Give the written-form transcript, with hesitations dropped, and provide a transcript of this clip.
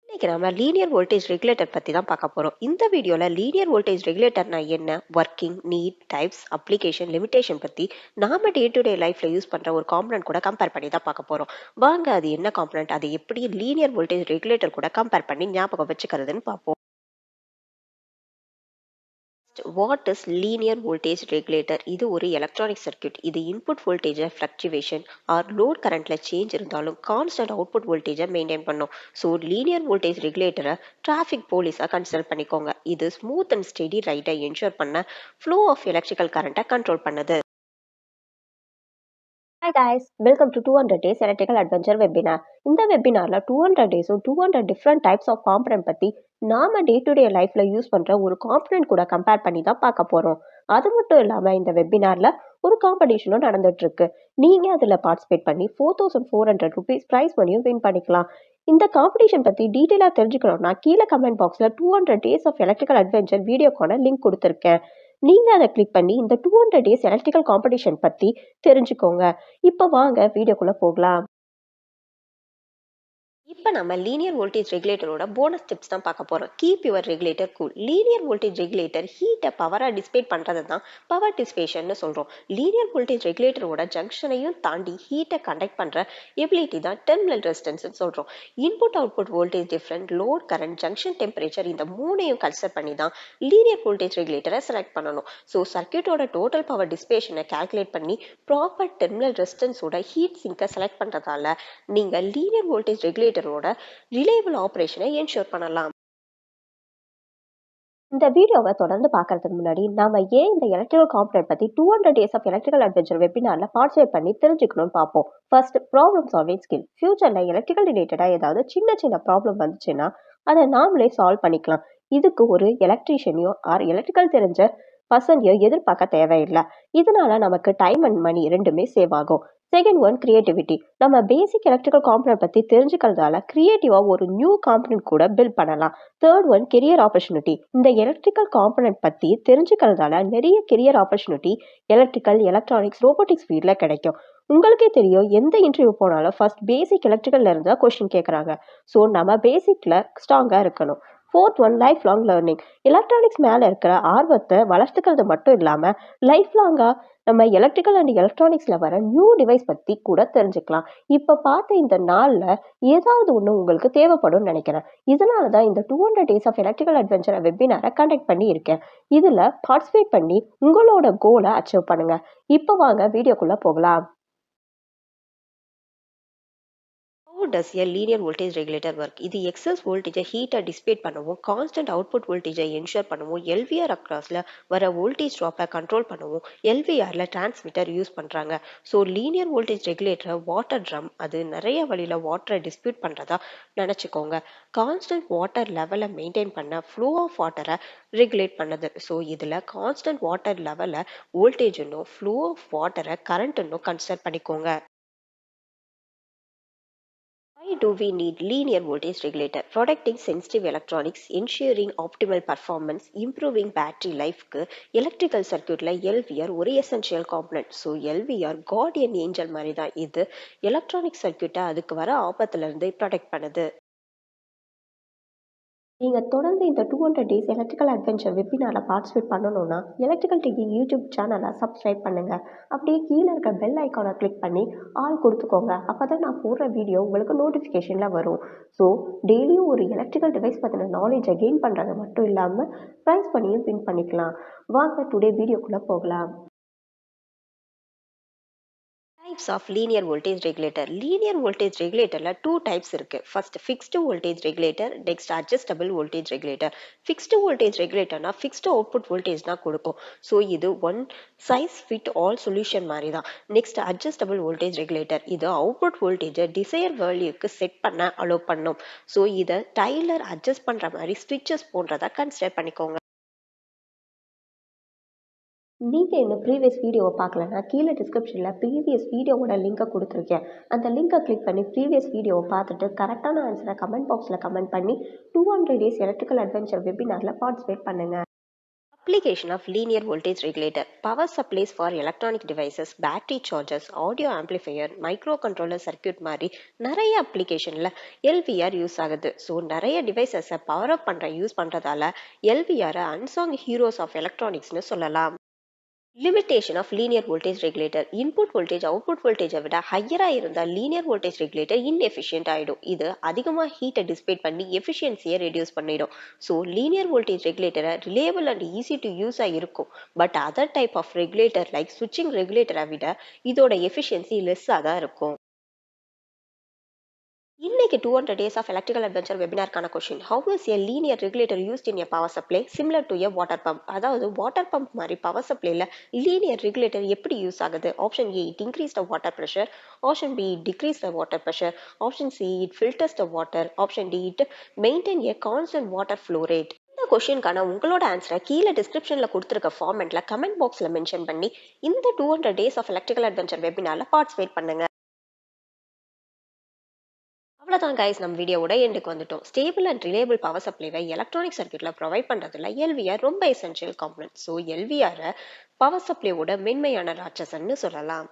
இன்னைக்கு நம்ம linear voltage regulator பத்தி தான் பார்க்க போறோம். இந்த வீடியோல லீனியர் வோல்டேஜ் ரெகுலேட்டர்னா என்ன, working, need, types, application, limitation பத்தி நாம டே டு டே லைஃப்ல யூஸ் பண்ற ஒரு காம்பனன்ட் கூட கம்பேர் பண்ணி தான் பார்க்க போறோம். வாங்க அது என்ன காம்பனன்ட், அதை எப்படி லீனியர் வோல்டேஜ் ரெகுலேட்டர் கூட கம்பேர் பண்ணி ஞாபகம் வச்சுக்கிறதுன்னு பார்ப்போம். What is linear voltage regulator? இது ஒரு எலக்ட்ரானிக் சர்க்யூட். இது input voltage fluctuation or load கரண்ட்ல சேஞ்ச் இருந்தாலும் கான்ஸ்டன்ட் அவுட்புட் வோல்டேஜை மெயின்டைன் பண்ணும். ஸோ லீனியர் வோல்டேஜ் ரெகுலேட்டரை டிராஃபிக் போலீஸாக கன்சிடர் பண்ணிக்கோங்க. இது ஸ்மூத் அண்ட் ஸ்டெடி ரைட்டை என்ஷூர் பண்ண ஃப்ளோ ஆஃப் எலக்ட்ரிக்கல் கரண்ட்டை கண்ட்ரோல் பண்ணுது. Hi guys, welcome to 200 Days Electrical Adventure webinar. இந்த வெபினார்ல 200 டேஸும் 200 டிஃப்ரெண்ட் டைப்ஸ் ஆஃப் காம்பனன்ட் பத்தி நாம டே டு டே லைஃப்ல யூஸ் பண்ற ஒரு காம்பனன்ட் கூட கம்பேர் பண்ணி தான் பார்க்க போறோம். அது மட்டும் இல்லாம இந்த வெபினார்ல ஒரு காம்படிஷனும் நடந்துட்டு இருக்கு. நீங்க அதுல பார்ட்டிசிபேட் பண்ணி 4400 rupees பிரைஸ் மணியும் வின் பண்ணிக்கலாம். இந்த காம்படிஷன் பத்தி டீட்டெயிலா தெரிஞ்சுக்கணும்னா கீழே கமெண்ட் பாக்ஸ்ல 200 டேஸ் ஆஃப் எலக்ட்ரிக்கல் அட்வென்ச்சர் வீடியோக்கான லிங்க் கொடுத்துருக்கேன். நீங்க அதை கிளிக் பண்ணி இந்த 200 டேஸ் எலக்ட்ரிக்கல் காம்படிஷன் பத்தி தெரிஞ்சுக்கோங்க. இப்ப வாங்க வீடியோக்குள்ள போகலாம். இப்போ நம்ம லீனியர் வோல்டேஜ் ரெகுலேட்டரோட போனஸ் டிப்ஸ் தான் பார்க்க போறோம். Keep your regulator cool. Linear voltage regulator ஹீட்டை பவரா டிஸ்பேட் பண்றது தான் பவர் டிஸ்பேஷன் சொல்றோம். லீனியர் வோல்டேஜ் ரெகுலேட்டரோட ஜங்ஷனையும் தாண்டி ஹீட்டை கண்டக்ட் பண்ற எபிலிட்டி தான் டெர்மினல் ரெசிஸ்டன்ஸ் சொல்றோம். Input output voltage difference, load current, junction temperature, இந்த மூணையும் கன்சிடர் பண்ணி தான் லீனியர் வோல்டேஜ் ரெகுலேட்டரை செலக்ட் பண்ணணும். ஸோ சர்க்யூட்டோட டோட்டல் பவர் டிஸ்பேஷனை கால்குலேட் பண்ணி ப்ராப்பர் டெர்மினல் ரெசிஸ்டன்ஸோட ஹீட் சிங்கை செலக்ட் பண்றதால நீங்க லீனியர் வோல்டேஜ் ரெகுலேட்டரோட ரிலையபிள் ஆபரேஷனை என்ஷூர் பண்ணலாம். இந்த வீடியோவை தொடர்ந்து பார்க்கறதுக்கு முன்னாடி நாம ஏன் இந்த எலக்ட்ரிக்கல் காம்பனன்ட் பத்தி 200 டேஸ் ஆஃப் எலக்ட்ரிக்கல் அட்வென்ச்சர் வெபினார்ல பார்ட்டிசிபேட் பண்ணி தெரிஞ்சுக்கணும்னு பார்ப்போம். First, problem solving skill. ஃபியூச்சர்ல எலக்ட்ரிக்கல் ரிலேட்டடா ஏதாவது சின்ன சின்ன ப்ராப்ளம் வந்துச்சுன்னா அதை நாமளே சால்வ் பண்ணிக்கலாம். இதுக்கு ஒரு எலக்ட்ரீஷியனையோ ஆர் எலக்ட்ரிக்கல் தெரிஞ்ச பர்சனையோ எதிர்பார்க்க தேவையில்லை. இதனால நமக்கு டைம் அண்ட் மணி ரெண்டுமே சேவ் ஆகும். Second one, creativity. நம்ம பேசிக் எலக்ட்ரிக்கல் காம்பனன்ட் பத்தி தெரிஞ்சுக்கிறதால கிரியேட்டிவா ஒரு நியூ காம்பனன்ட் கூட பில்ட் பண்ணலாம். Third one, career opportunity. இந்த எலக்ட்ரிக்கல் காம்பனன்ட் பத்தி தெரிஞ்சுக்கிறதால நிறைய career opportunity electrical, electronics, robotics ஃபீல்ட்ல கிடைக்கும். உங்களுக்கே தெரியும், எந்த இன்டர்வியூ போனாலும் ஃபர்ஸ்ட் பேசிக் எலக்ட்ரிக்கல்ல இருந்தா கொஸ்டின் கேட்கறாங்க. ஸோ நம்ம பேசிக்ல ஸ்ட்ராங்கா இருக்கணும். Fourth one, life long learning. Electronics மேல இருக்கிற ஆர்வத்தை வளர்த்துக்கிறது மட்டும் இல்லாம லைஃப் லாங்கா நம்ம எலக்ட்ரிக்கல் அண்ட் எலக்ட்ரானிக்ஸ்ல வர நியூ டிவைஸ் பத்தி கூட தெரிஞ்சுக்கலாம். இப்ப பார்த்த இந்த நாள்ல ஏதாவது ஒண்ணு உங்களுக்கு தேவைப்படும் நினைக்கிறேன். இதனாலதான் இந்த 200 டேஸ் ஆஃப் எலக்ட்ரிக்கல் அட்வென்ச்சர் வெபினாரை கண்டக்ட் பண்ணி இருக்கேன். இதுல பார்ட்டிசிபேட் பண்ணி உங்களோட கோலை அச்சீவ் பண்ணுங்க. இப்ப வாங்க வீடியோக்குள்ள போகலாம். How does a linear voltage regulator work? இது excess voltage ஹீட்டை டிஸ்பேட் பண்ணவும், கான்ஸ்டன்ட் அவுட்புட் வோல்டேஜை என்ஷூர் பண்ணவும், எல்விஆர் அக்ராஸ்ல வர வோல்டேஜ் ட்ராப்பை கண்ட்ரோல் பண்ணவும் எல்விஆர்ல டிரான்ஸ்மிட்டர் யூஸ் பண்றாங்க. So linear voltage regulator water drum, அது நிறைய வழியில வாட்டரை டிஸ்பியூட் பண்றதா நினைச்சுக்கோங்க. கான்ஸ்டன்ட் வாட்டர் லெவலை மெயின்டைன் பண்ண ஃப்ளோ ஆஃப் வாட்டரை ரெகுலேட் பண்ணுது. ஸோ இதுல கான்ஸ்டன்ட் வாட்டர் லெவலை வோல்டேஜ்னோ ஃப்ளோ ஆஃப் வாட்டரை கரண்ட்னோ கன்சிடர் பண்ணிக்கோங்க. Why do we need linear voltage regulator? Protecting sensitive electronics, ensuring optimal performance, improving battery life க்கு electrical circuitல LVR ஒரு essential component. So LVR guardian angel மாதிரி தான். இது electronic circuitஐ அதுக்கு வர ஆபத்துல இருந்து ப்ரொடெக்ட் பண்ணுது. நீங்க தொடர்ந்து இந்த 200 டேஸ் எலக்ட்ரிக்கல் அட்வென்ச்சர் வெபினார்ல பார்ட்டிசிபேட் பண்ணணும்னா எலக்ட்ரிக்கல் டிவி யூடியூப் சேனலை சப்ஸ்கிரைப் பண்ணுங்க. அப்படியே கீழே இருக்க பெல் ஐக்கானை கிளிக் பண்ணி ஆல் கொடுத்துக்கோங்க. அப்பதான் நான் போடுற வீடியோ உங்களுக்கு நோட்டிஃபிகேஷன்ல வரும். ஸோ டெய்லியும் ஒரு எலக்ட்ரிக்கல் டிவைஸ் பற்றின நாலேஜை கெயின் பண்ணுறது மட்டும் இல்லாமல் ப்ரைஸ் பண்ணியும் வின் பண்ணிக்கலாம். வாங்க டுடே வீடியோக்குள்ளே போகலாம். Types of linear voltage regulator. Linear voltage regulatorல two types இருக்கு. First, fixed voltage regulator, next adjustable voltage regulator. Fixed voltage regulatorனா fixed output voltage தான் கொடுக்கும். ஸோ இது one size fit all solution மாதிரி தான். Next, adjustable voltage regulator. இது output voltage desired வேல்யூக்கு set பண்ண allow பண்ணும். So இதை டைலர் அட்ஜஸ்ட் பண்ற மாதிரி ஸ்விட்சஸ் போன்றதை கன்சிடர் பண்ணிக்கோங்க. நீங்க இன்னும் ப்ரீவியஸ் வீடியோவை பார்க்கலன்னா கீழே டிஸ்கிரிப்ஷனில் ப்ரீவியஸ் வீடியோவோட லிங்கை கொடுத்துருக்கேன். அந்த லிங்கை கிளிக் பண்ணி ப்ரீவியஸ் வீடியோவை பார்த்துட்டு கரெக்டான ஆன்சரை கமெண்ட் பாக்ஸில் கமெண்ட் பண்ணி 200 டேஸ் எலக்ட்ரிக்கல் அட்வென்ச்சர் வெபினாரில் பார்ட்டிசிபேட் பண்ணுங்க. Application of linear voltage regulator, power supplies for electronic devices, battery chargers, audio amplifier, microcontroller circuit மாதிரி நிறைய அப்ளிகேஷன்ல எல்விஆர் யூஸ் ஆகுது. ஸோ நிறைய டிவைசஸை பவர் அப் பண்ற யூஸ் பண்றதால எல்விஆர் அன்சாங் ஹீரோஸ் ஆஃப் எலக்ட்ரானிக்ஸ்னு சொல்லலாம். Limitation of linear voltage regulator, input voltage output வோல்டேஜை விட ஹையரா இருந்தால் லீனியர் வோல்டேஜ் ரெகுலேட்டர் இன்எஃபிஷியன்ட் ஆயிடும். இது அதிகமாக ஹீட்டை டிஸ்பேட் பண்ணி எஃபிஷியன்சியை ரெடியூஸ் பண்ணிடும். ஸோ லீனியர் வோல்டேஜ் ரெகுலேட்டரை ரிலேபிள் அண்ட் ஈஸி டு யூஸாக இருக்கும். But other type of regulator like சுவிட்சிங் ரெகுலேட்டரை விட இதோட எஃபிஷியன்சி லெஸ்ஸாக தான் இருக்கும். இன்னைக்கு 200 days of electrical adventure வெபினார்க்கான question, how is a linear regulator used in a power supply similar to a water pump? அதாவது வாட்டர் பம்ப் மாதிரி பவர் சப்ளைல லீனியர் ரெகுலேட்டர் எப்படி யூஸ் ஆகுது? Option A, it increase the water pressure. Option B, it decrease the water pressure. Option C, it filters the water. Option D, it maintain a constant water flow rate. இந்த கொஸ்டினுக்கான உங்களோட ஆன்சரை கீழே டிஸ்கிரிப்ஷன்ல கொடுத்துருக்க ஃபார்மெட்ல comment பாக்ஸ்ல mention பண்ணி இந்த 200 days of electrical adventure வெபினார்ல பார்ட்டிசிபேட் பண்ணுங்க. அவ்வளோதான் கைஸ், நம்ம வீடியோவோட எண்டுக்கு வந்துட்டோம். ஸ்டேபிள் அண்ட் ரிலேபிள் பவர் சப்ளைவை எலக்ட்ரானிக் சர்க்யூட்ல ப்ரொவைட் பண்றதுல எல்விஆர் ரொம்ப எசென்ஷியல் காம்பனன்ட். ஸோ எல்விஆரை பவர் சப்ளையோட மென்மையான ராட்சசன்னு சொல்லலாம்.